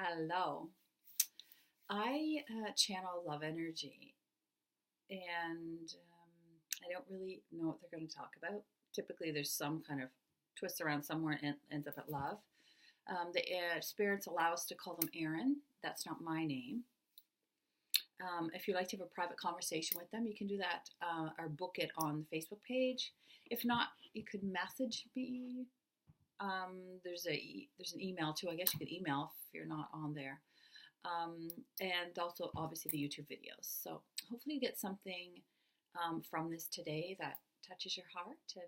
Hello. I channel love energy, and I don't really know what they're going to talk about. Typically, there's some kind of twist around somewhere and ends up at love. The spirits allow us to call them Aaron. That's not my name. If you'd like to have a private conversation with them, you can do that or book it on the Facebook page. If not, you could message me. There's an email too. I guess you could email if you're not on there. And also obviously the YouTube videos. So hopefully you get something from this today that touches your heart and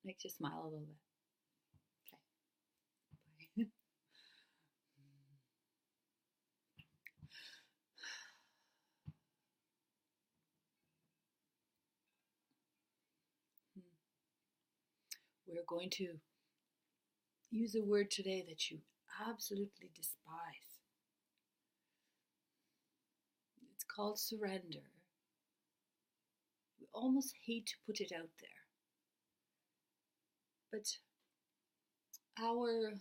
makes you smile a little bit. Okay. We're going to use a word today that you absolutely despise. It's called surrender. We almost hate to put it out there. But our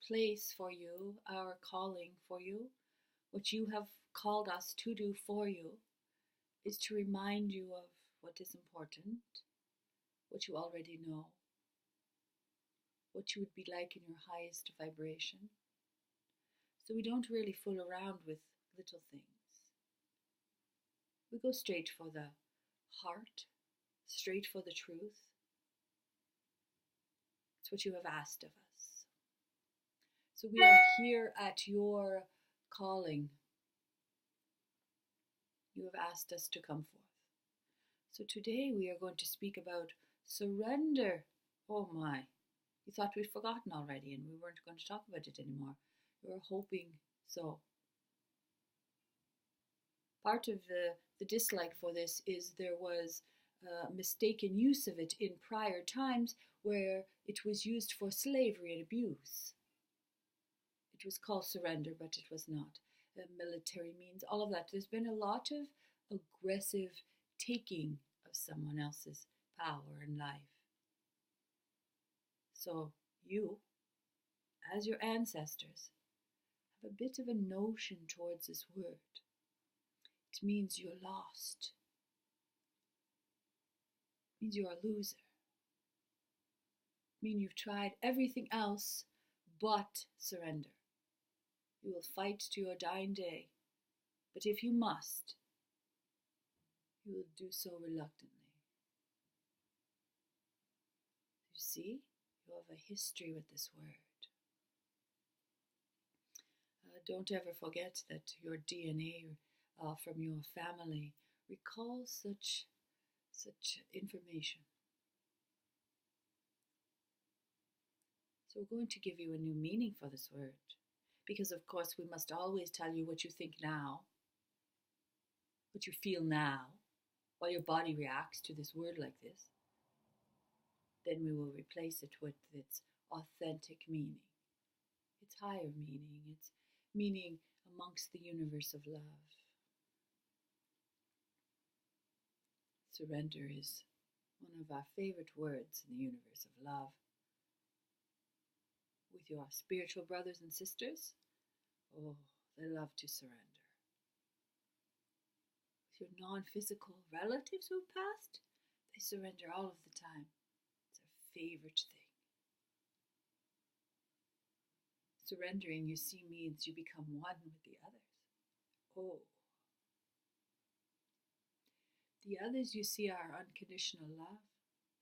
place for you, our calling for you, what you have called us to do for you, is to remind you of what is important, what you already know, what you would be like in your highest vibration. So we don't really fool around with little things. We go straight for the heart, straight for the truth. It's what you have asked of us. So we are here at your calling. You have asked us to come forth. So today we are going to speak about surrender. Oh my, you thought we'd forgotten already and we weren't going to talk about it anymore. We were hoping so. Part of the dislike for this is there was mistaken use of it in prior times where it was used for slavery and abuse. It was called surrender, but it was not. Military means, all of that. There's been a lot of aggressive taking of someone else's power and life. So you, as your ancestors, have a bit of a notion towards this word. It means you're lost. It means you're a loser. It means you've tried everything else but surrender. You will fight to your dying day, but if you must, you will do so reluctantly. You see, you have a history with this word. Don't ever forget that your DNA from your family recalls such information. So we're going to give you a new meaning for this word. Because of course we must always tell you what you think now, what you feel now, while your body reacts to this word like this. Then we will replace it with its authentic meaning, its higher meaning, its meaning amongst the universe of love. Surrender is one of our favorite words in the universe of love. With your spiritual brothers and sisters, oh, they love to surrender. With your non-physical relatives who've passed, they surrender all of the time. It's their favorite thing. Surrendering, you see, means you become one with the others. Oh. The others you see are unconditional love,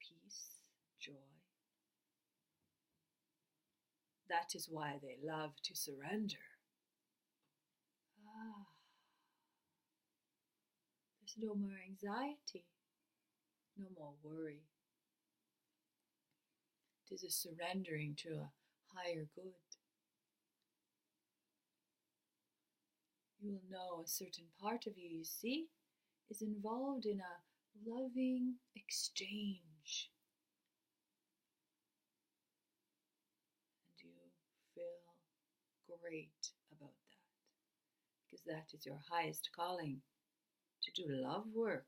peace, joy. That is why they love to surrender. There's no more anxiety, no more worry. It is a surrendering to a higher good. You will know a certain part of you see, is involved in a loving exchange. And you feel great about that. Because that is your highest calling. To do love work.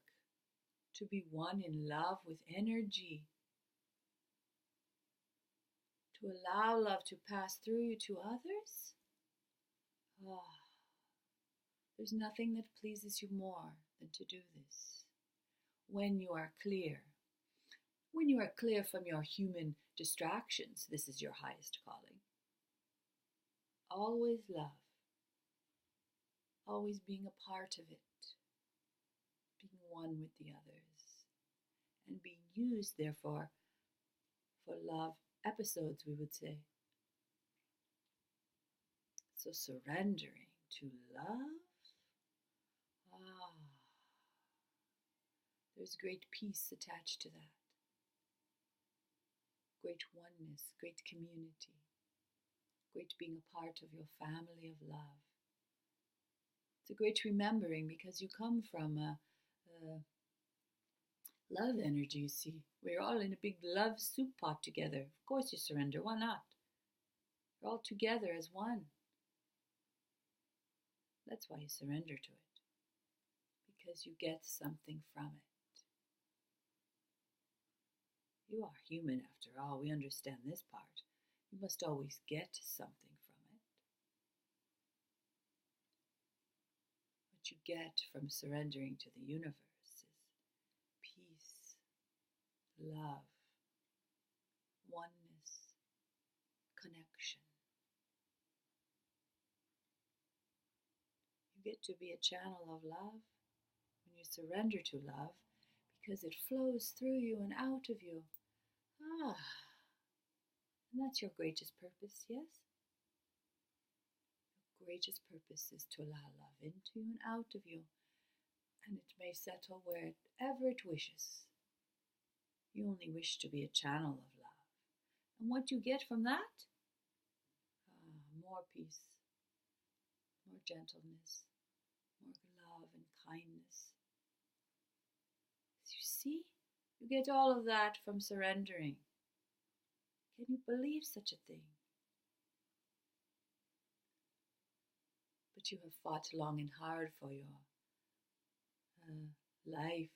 To be one in love with energy. To allow love to pass through you to others. Ah, there's nothing that pleases you more than to do this. When you are clear, when you are clear from your human distractions, this is your highest calling. Always love, always being a part of it, being one with the others, and being used, therefore, for love episodes, we would say. So surrendering to love, there's great peace attached to that. Great oneness, great community, great being a part of your family of love. It's a great remembering because you come from a love energy, you see. We're all in a big love soup pot together. Of course you surrender, why not? You're all together as one. That's why you surrender to it, because you get something from it. You are human after all, we understand this part. You must always get something from it. What you get from surrendering to the universe is peace, love, oneness, connection. You get to be a channel of love when you surrender to love, because it flows through you and out of you. And that's your greatest purpose, yes? Your greatest purpose is to allow love into you and out of you, and it may settle wherever it wishes. You only wish to be a channel of love. And what you get from that? More peace, more gentleness, more love and kindness. You see, you get all of that from surrendering. Can you believe such a thing? But you have fought long and hard for your life.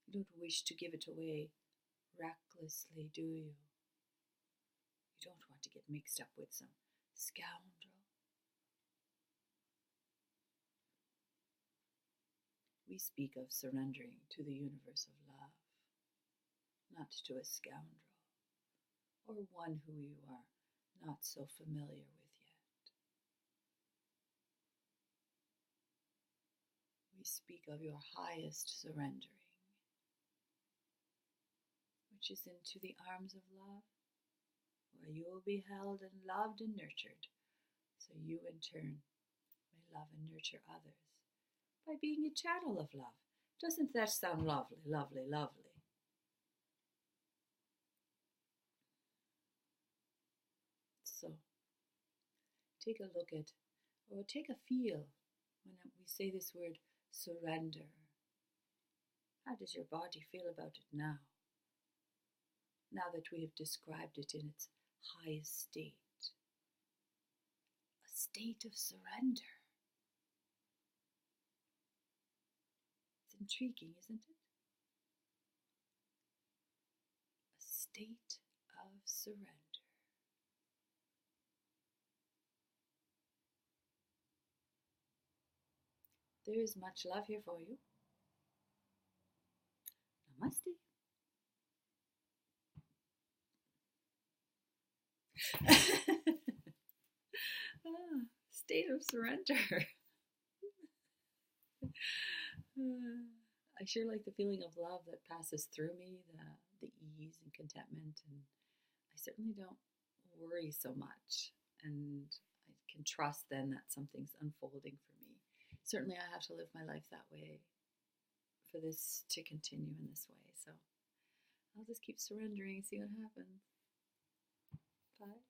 You don't wish to give it away recklessly, do you? You don't want to get mixed up with some scoundrel. We speak of surrendering to the universe of love, not to a scoundrel, or one who you are not so familiar with yet. We speak of your highest surrendering, which is into the arms of love, where you will be held and loved and nurtured, so you in turn may love and nurture others by being a channel of love. Doesn't that sound lovely, lovely, lovely? So, take a look at, or take a feel when we say this word surrender. How does your body feel about it now? Now that we have described it in its highest state. A state of surrender. It's intriguing, isn't it? A state of surrender. There is much love here for you. Namaste. State of surrender. I sure like the feeling of love that passes through me, the ease and contentment, and I certainly don't worry so much, and I can trust then that something's unfolding for me. Certainly I have to live my life that way for this to continue in this way, so I'll just keep surrendering and see what happens. Bye.